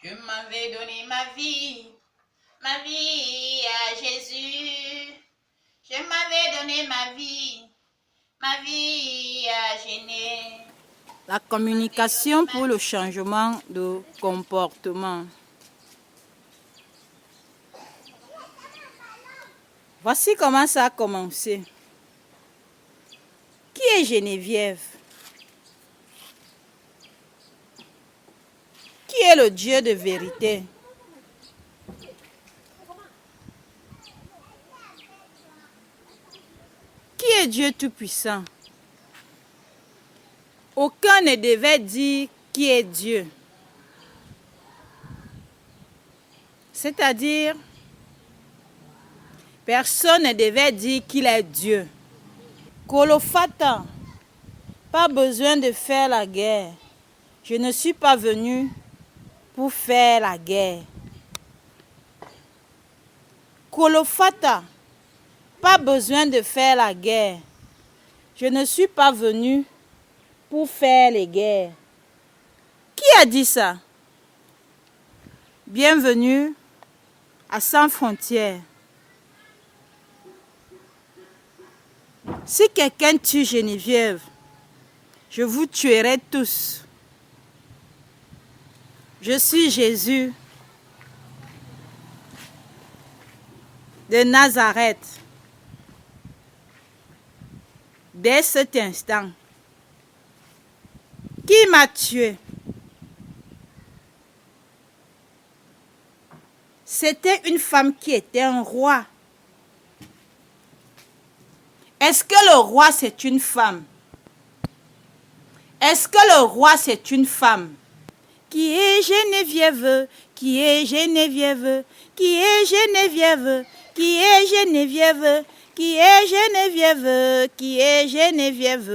Je m'avais donné ma vie à Jésus. Je m'avais donné ma vie à Jésus. La communication pour le changement de comportement. Voici comment ça a commencé. Qui est Geneviève? Qui est le Dieu de vérité? Qui est Dieu Tout-Puissant? Aucun ne devait dire qui est Dieu. C'est-à-dire, personne ne devait dire qu'il est Dieu. Kolofata, pas besoin de faire la guerre. Je ne suis pas venu pour faire la guerre. Kolofata, pas besoin de faire la guerre. Je ne suis pas venu pour faire les guerres. Qui a dit ça? Bienvenue à Sans Frontières. Si quelqu'un tue Geneviève, je vous tuerai tous. Je suis Jésus de Nazareth. Dès cet instant, qui m'a tué? C'était une femme qui était un roi. Est-ce que le roi c'est une femme? Est-ce que le roi c'est une femme? Qui est Geneviève? Qui est Geneviève? Qui est Geneviève? Qui est Geneviève? Qui est Geneviève? Qui est Geneviève?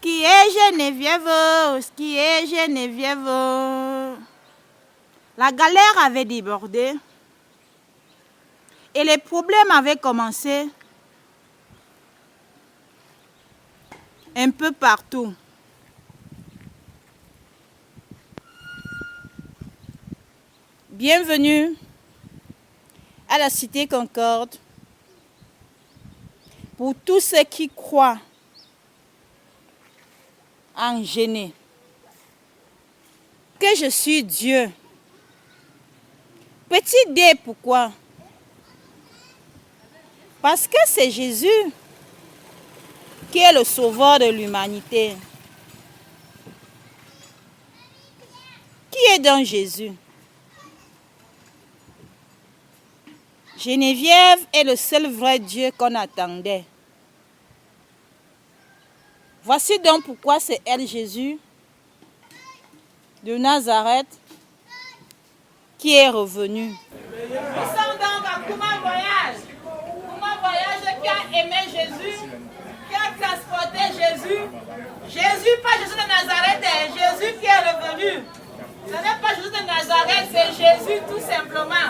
Qui est Geneviève? Qui est Geneviève? La galère avait débordé et les problèmes avaient commencé un peu partout. Bienvenue à la Cité Concorde pour tous ceux qui croient en Jéné. Que je suis Dieu. Petit D, pourquoi? Parce que c'est Jésus qui est le sauveur de l'humanité. Qui est donc Jésus? Geneviève est le seul vrai Dieu qu'on attendait. Voici donc pourquoi c'est elle, Jésus, de Nazareth, qui est revenu. Nous sommes donc à Kouma Voyage. Kouma Voyage qui a aimé Jésus, qui a transporté Jésus. Jésus, pas Jésus de Nazareth, Jésus qui est revenu. Ce n'est pas Jésus de Nazareth, c'est Jésus tout simplement.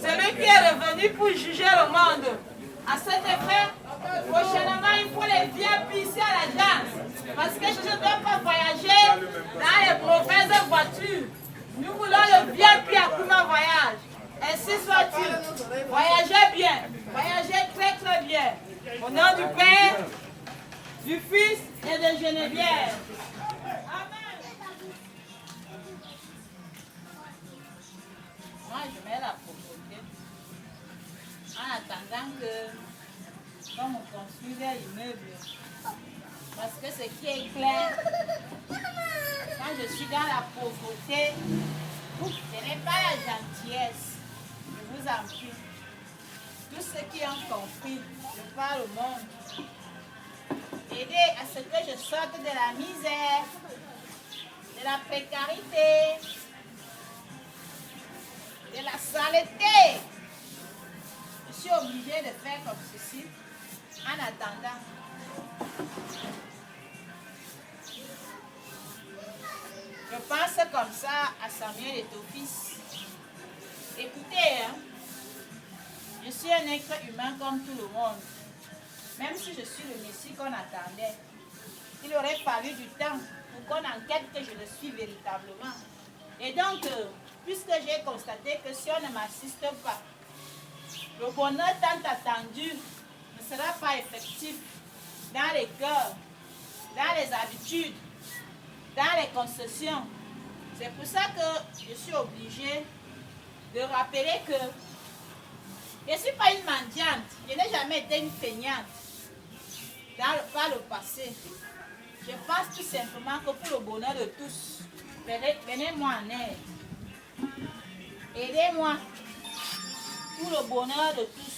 C'est lui qui est revenu pour juger le monde. À cet effet, prochainement, il faut les VIP ici à l'agence. Parce que Jésus ne doit pas voyager dans les mauvaises voitures. Nous voulons le VIP à Kouma Voyage. Ainsi soit-il. Voyagez bien. Voyagez très très bien. Au nom du Père, du Fils et de Geneviève. Amen. Moi, je mets la propreté. En attendant que, comme on construisait l'immeuble, parce que ce qui est clair, quand je suis dans la pauvreté, ce n'est pas la gentillesse. Je vous en prie. Tous ceux qui ont compris, je parle au monde. Aider à ce que je sorte de la misère, de la précarité, de la saleté. Je suis obligée de faire comme ceci en attendant. Je pense comme ça à Samuel et Tophis. Écoutez, je suis un être humain comme tout le monde. Même si je suis le Messie qu'on attendait, il aurait fallu du temps pour qu'on enquête que je ne suis si véritablement. Et donc, puisque j'ai constaté que si on ne m'assiste pas, le bonheur tant attendu ne sera pas effectif dans les cœurs, dans les habitudes, dans les concessions. C'est pour ça que je suis obligée de rappeler que je ne suis pas une mendiante, je n'ai jamais été une feignante par le passé. Je pense tout simplement que pour le bonheur de tous, venez-moi en aide. Aidez-moi pour le bonheur de tous.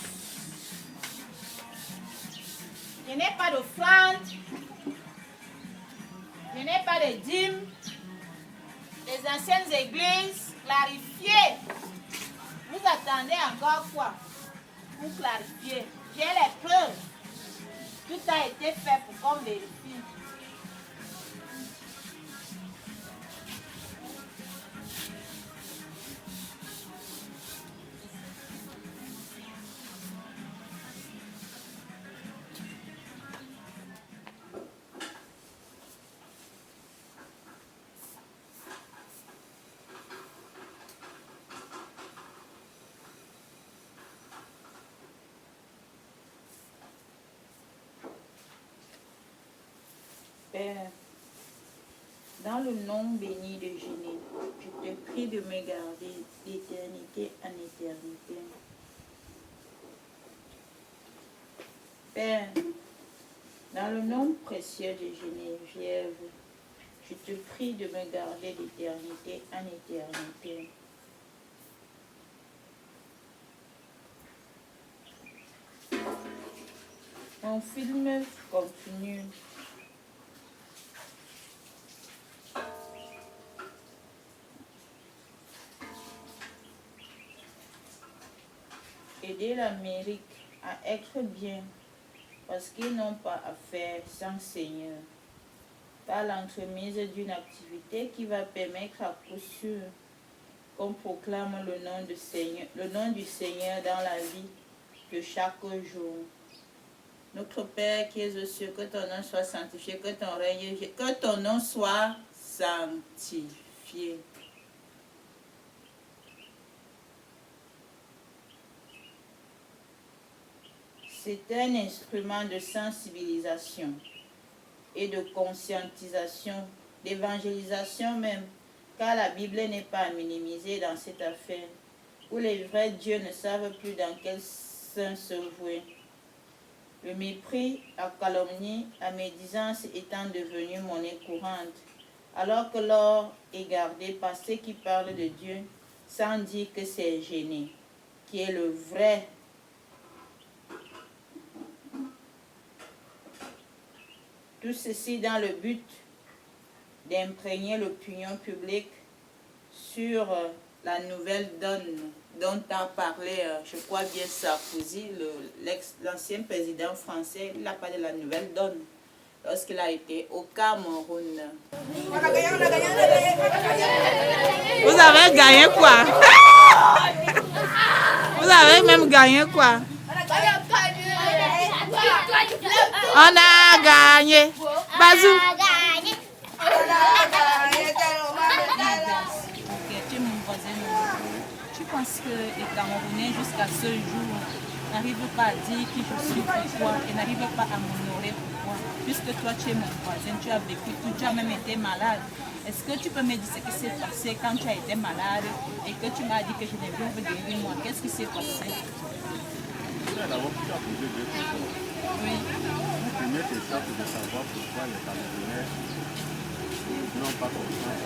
Je n'ai pas d'offrande, je n'ai pas de dîmes. Les anciennes églises, clarifiez. Vous attendez encore quoi pour clarifier? J'ai les preuves. Tout a été fait pour qu'on vérifie. Père, dans le nom béni de Jésus, je te prie de me garder d'éternité en éternité. Père, dans le nom précieux de Geneviève, je te prie de me garder d'éternité en éternité. Mon film continue. Aider l'Amérique à être bien parce qu'ils n'ont pas à faire sans Seigneur. Par l'entremise d'une activité qui va permettre à coup sûr qu'on proclame le nom du Seigneur dans la vie de chaque jour. Notre Père qui es aux cieux, que ton nom soit sanctifié, que ton règne, que ton nom soit sanctifié. C'est un instrument de sensibilisation et de conscientisation, d'évangélisation même, car la Bible n'est pas à minimiser dans cette affaire, où les vrais dieux ne savent plus dans quel sein se vouer. Le mépris, la calomnie, la médisance étant devenue monnaie courante, alors que l'or est gardé par ceux qui parlent de Dieu, sans dire que c'est gêné, qui est le vrai. Tout ceci dans le but d'imprégner l'opinion publique sur la nouvelle donne dont a parlé, je crois bien Sarkozy, l'ancien président français. Il a parlé de la nouvelle donne lorsqu'il a été au Cameroun. Vous avez gagné quoi? Vous avez même gagné quoi? On a gagné. Bazou. Tu es mon voisin. Tu penses que les Camerounais jusqu'à ce jour n'arrivent pas à dire qui je suis pourquoi et n'arrivent pas à m'honorer pourquoi? Puisque toi tu es mon voisin, tu as vécu tout, tu as même été malade. Est-ce que tu peux me dire ce qui s'est passé quand tu as été malade et que tu m'as dit que je devais guérir moi? Qu'est-ce qui s'est passé? Oui. La première question, c'est de savoir pourquoi les Camerounais n'ont pas confiance.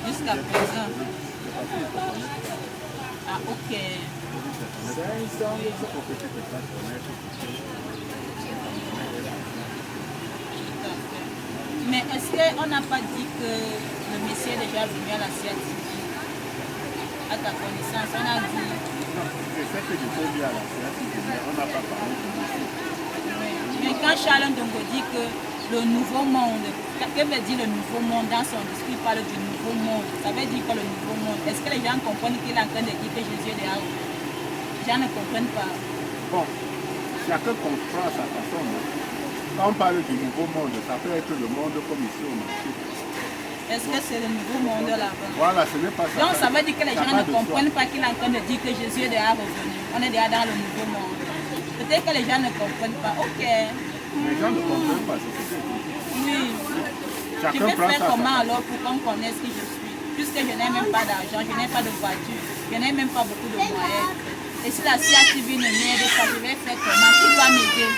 Jusqu'à présent. Ah, ok. Mais est-ce qu'on n'a pas dit que le Messie est déjà venu à la sciatique? À ta connaissance, on a dit. Non, je sais que je peux dire à la sciatique, mais on n'a pas parlé de Messie. Mais quand Charles Ndongo dit que le nouveau monde, que veut dire le nouveau monde dans son discours, il parle du nouveau monde. Ça veut dire que le nouveau monde, est-ce que les gens comprennent qu'il est en train de dire que Jésus est dehors? Les gens ne comprennent pas. Bon, chacun comprend à sa façon. Quand on parle du nouveau monde, ça peut être le monde comme ici au marché. Est-ce que c'est le nouveau monde là-bas? Voilà, ce n'est pas ça. Donc ça veut dire que les Ça gens va ne de comprennent soi. pas qu'il est en train de dire que Jésus est déjà revenu. On est déjà dans le nouveau monde. Peut-être que les gens ne comprennent pas. Ok. Les gens ne comprennent pas ce que c'est. Oui. Je Chacun vais prend faire ça. comment alors pour qu'on connaisse qui je suis? Puisque je n'ai même pas d'argent, je n'ai pas de voiture, je n'ai même pas beaucoup de moyens. Et si la CATV ne m'aide pas, je vais faire comment? Qui doit m'aider?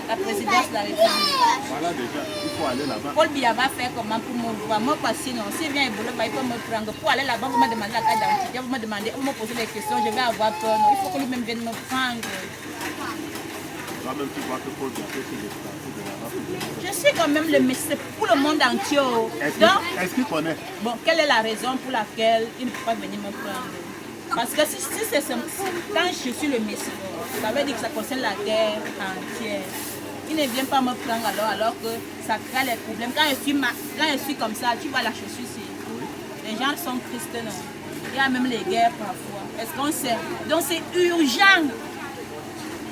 La présidence de la République. Voilà déjà, il faut aller là-bas. Paul Biya va faire comment pour me voir? Moi, parce que non, s'il vient Ebola, il peut me prendre. Pour aller là-bas, vous me demandez la carte d'identité, vous me demandez, vous me posez des questions, je vais avoir peur. Non, il faut que lui-même vienne me prendre. Toi-même, tu vois que Paul Biya fait des déplacés de là-bas. Je suis quand même le Messie pour le monde entier. Donc, Est-ce qu'il connaît? bon, quelle est la raison pour laquelle il ne peut pas venir me prendre? Parce que si c'est quand je suis le Messie, ça veut dire que ça concerne la terre entière. Il ne vient pas me prendre alors que ça crée les problèmes. Quand je suis comme ça, tu vois la chaussure ici. Les gens sont tristes, non? Il y a même les guerres parfois. Est-ce qu'on sait? Donc c'est urgent.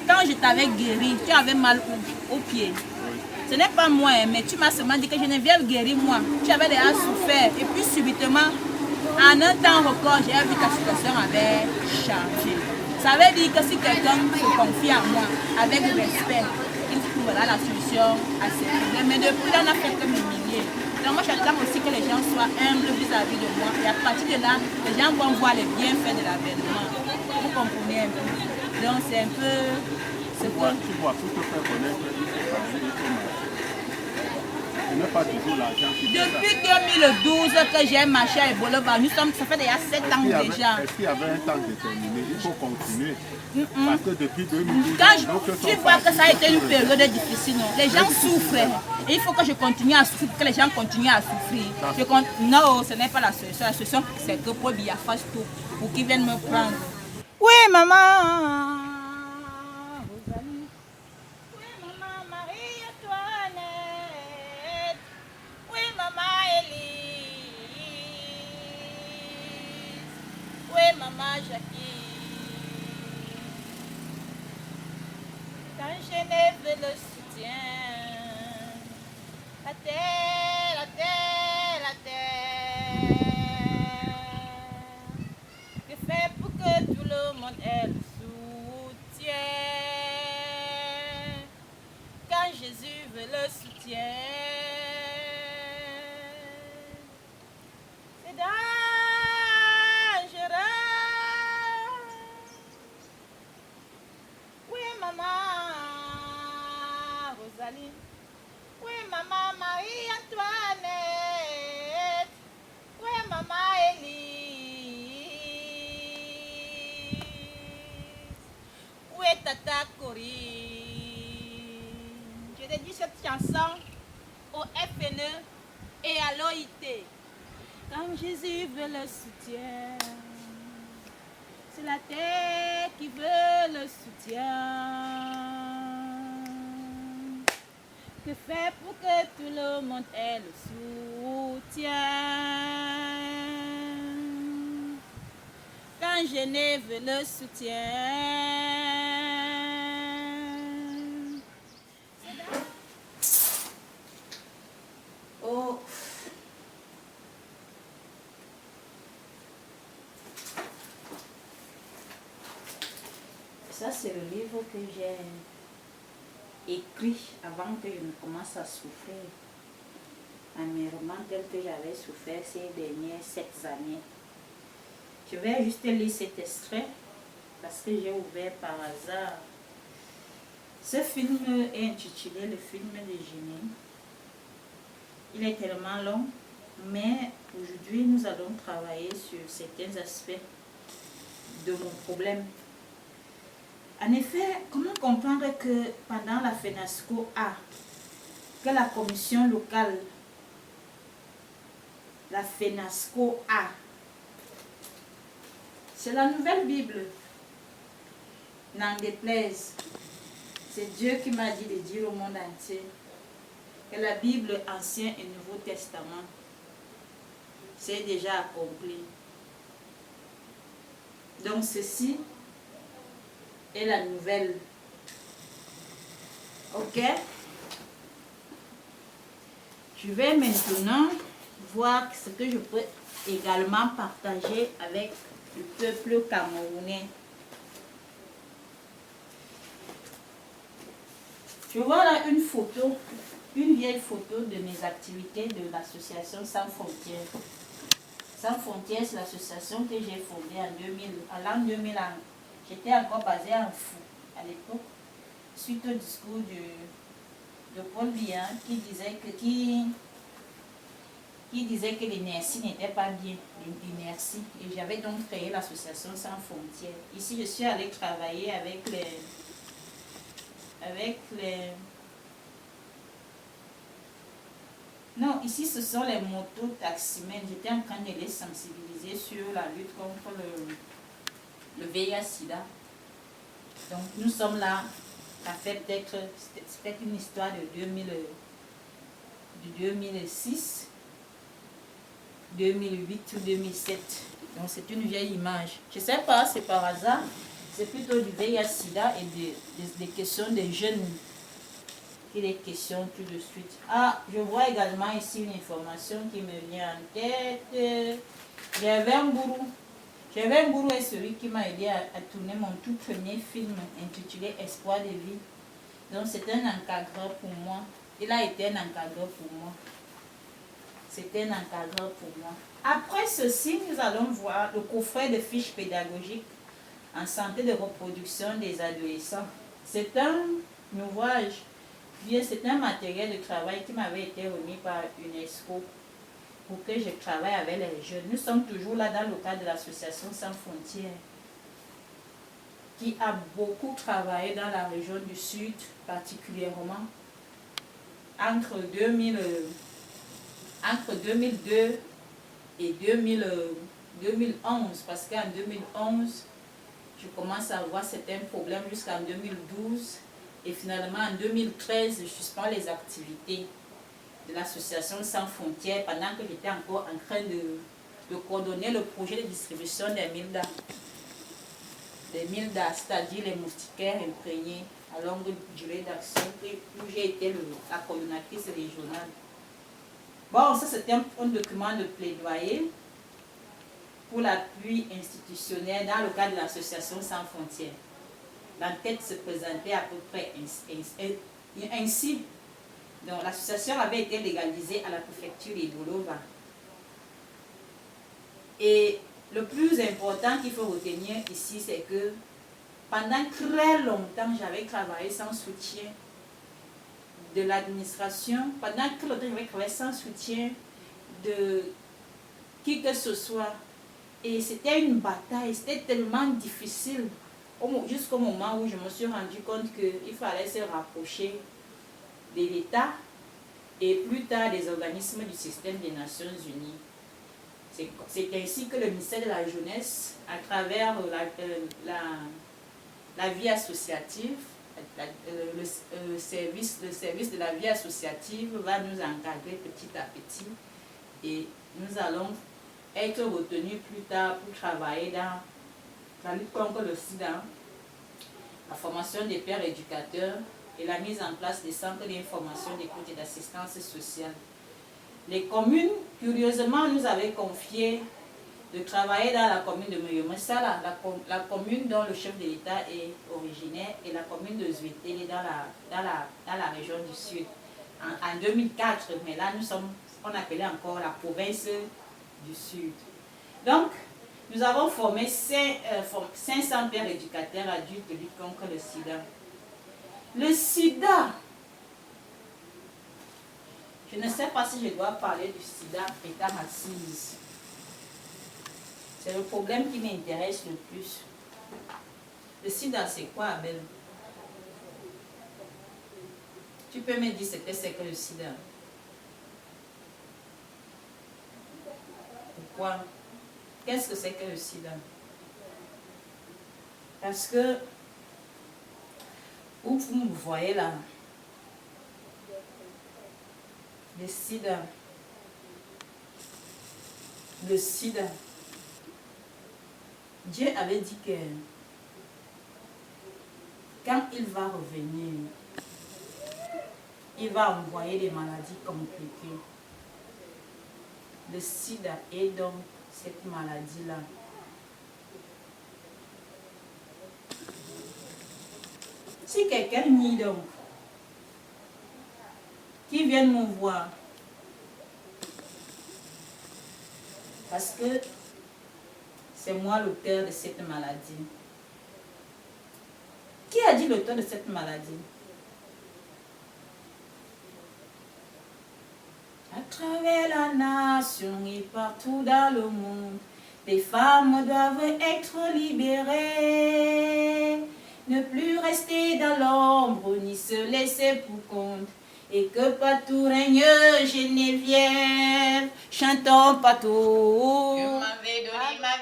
Quand je t'avais guéri, tu avais mal au pied. Ce n'est pas moi, mais tu m'as seulement dit que je ne viens guérir moi. Tu avais déjà souffert. Et puis subitement, en un temps record, j'ai vu que ta situation avait changé. Ça veut dire que si quelqu'un se confie à moi avec respect, il trouvera la solution à ses problèmes. Mais depuis là, on a fait que m'humilier. Donc moi, j'attends aussi que les gens soient humbles vis-à-vis de moi. Et à partir de là, les gens vont voir les bienfaits de l'avènement. Vous comprenez un peu? Donc c'est un peu... Tu vois, pour te faire connaître, il faut parler, il faut marcher. Ce n'est pas toujours l'argent qui fait ça. Depuis 2012 que j'ai marché à Ebola, ça fait déjà 7 ans déjà. Est-ce qu'il y avait un temps déterminé? Il faut continuer. Parce que depuis 2012, Tu vois que ça a été une période difficile, non? Les gens souffrent. Et il faut que je continue à souffrir, que les gens continuent à souffrir. Non, ce n'est pas la solution. La solution, c'est que Paul Biya fasse tout pour qu'ils viennent me prendre. Oui, maman. Oui, maman Jackie. Quand Genève le soutient, la terre, la terre, la terre. Que fait pour que tout le monde ait le soutien? Quand Jésus veut le soutien, c'est dangereux. Oui, maman Rosalie. Oui, maman Marie-Antoinette. Oui, maman Élise. Où est Tata Corinne? Je dédie cette chanson au FNE et à l'OIT. Quand Jésus veut le soutien, c'est la terre qui veut le soutien. Que faire pour que tout le monde ait le soutien? Quand Genève veut le soutien. Oh. Ça, c'est le livre que j'ai écrit avant que je ne commence à souffrir. Amèrement tel que j'avais souffert ces dernières 7 années. Je vais juste lire cet extrait parce que j'ai ouvert par hasard. Ce film est intitulé Le film de génie. Il est tellement long, mais aujourd'hui nous allons travailler sur certains aspects de mon problème. En effet, comment comprendre que pendant la FENASCO A, que la commission locale, la FENASCO A, c'est la nouvelle Bible, n'en déplaise, c'est Dieu qui m'a dit de dire au monde entier que la Bible Ancien et Nouveau Testament, c'est déjà accompli. Donc ceci est la nouvelle. Ok? Je vais maintenant voir ce que je peux également partager avec le peuple camerounais. Je vois là une photo, une vieille photo de mes activités de l'association Sans Frontières. Sans Frontières, c'est l'association que j'ai fondée en 2000, à l'an 2001. J'étais encore basée en Fou à l'époque, suite au discours de Paul Biya qui disait que l'inertie n'était pas bien, l'inertie. Et j'avais donc créé l'association Sans Frontières. Ici, je suis allée travailler avec les non, ici ce sont les motos-taximens. J'étais en train de les sensibiliser sur la lutte contre le VIH-Sida. Donc nous sommes là, ça fait peut-être, c'était une histoire de 2006, 2008 ou 2007. Donc c'est une vieille image. Je ne sais pas, c'est par hasard. C'est plutôt du VIH-Sida et des questions des jeunes qui les questions tout de suite. Ah, je vois également ici une information qui me vient en tête. J'avais un bourreau est celui qui m'a aidé à tourner mon tout premier film intitulé Espoir de vie. Donc c'était un encadreur pour moi. Il a été un encadreur pour moi. C'était un encadreur pour moi. Après ceci, nous allons voir le coffret de fiches pédagogiques en santé de reproduction des adolescents. C'est un ouvrage, c'est un matériel de travail qui m'avait été remis par UNESCO pour que je travaille avec les jeunes. Nous sommes toujours là dans le cadre de l'association Sans Frontières qui a beaucoup travaillé dans la région du Sud, particulièrement entre 2002 et 2011, parce qu'en 2011, je commence à avoir certains problèmes jusqu'en 2012 et finalement en 2013, je suspends les activités de l'association Sans Frontières pendant que j'étais encore en train de coordonner le projet de distribution des MILDA. Des MILDA, c'est-à-dire les moustiquaires imprégnés à longue durée d'action, où j'ai été la coordonnatrice régionale. Bon, ça c'était un document de plaidoyer pour l'appui institutionnel dans le cadre de l'association Sans Frontières. L'enquête se présentait à peu près ainsi. Donc l'association avait été légalisée à la préfecture d'Idolova. Et le plus important qu'il faut retenir ici, c'est que pendant très longtemps, j'avais travaillé sans soutien de l'administration. Pendant très longtemps, j'avais travaillé sans soutien de qui que ce soit. Et c'était une bataille, c'était tellement difficile jusqu'au moment où je me suis rendu compte qu'il fallait se rapprocher de l'État et plus tard des organismes du système des Nations Unies. C'est ainsi que le ministère de la Jeunesse, à travers la vie associative, le service de la vie associative va nous encadrer petit à petit et nous allons être retenus plus tard pour travailler dans la lutte contre le sida, la formation des pères éducateurs et la mise en place des centres d'information, d'écoute et d'assistance sociale. Les communes, curieusement, nous avaient confié de travailler dans la commune de Meyomessala, la commune dont le chef de l'État est originaire, et la commune de Zouétélé dans la région du Sud. En 2004, mais là nous sommes, on appelait encore la province du Sud. Donc, nous avons formé 500 pères éducateurs adultes de lutte contre le sida. Le sida, je ne sais pas si je dois parler du sida étant assise. C'est le problème qui m'intéresse le plus. Le sida, c'est quoi, Abel? Tu peux me dire ce que c'est que le sida? Pourquoi? Qu'est-ce que c'est que le sida? Parce que, où vous me voyez là, le sida, Dieu avait dit que quand il va revenir, il va envoyer des maladies compliquées. le sida et donc cette maladie-là. Si quelqu'un nie donc, qui vienne me voir, parce que c'est moi l'auteur de cette maladie. Qui a dit l'auteur de cette maladie? À travers la nation et partout dans le monde, les femmes doivent être libérées, ne plus rester dans l'ombre ni se laisser pour compte, et que partout règne Geneviève, chantons partout. Je m'avais donné ma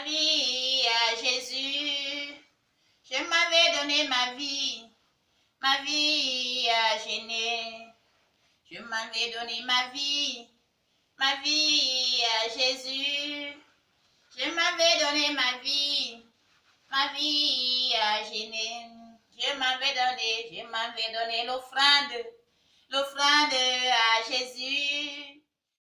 vie à Jésus. Je m'avais donné ma vie à Genève. Je m'avais donné ma vie à Jésus. Je m'avais donné ma vie à Genève. Je m'avais donné l'offrande à Jésus.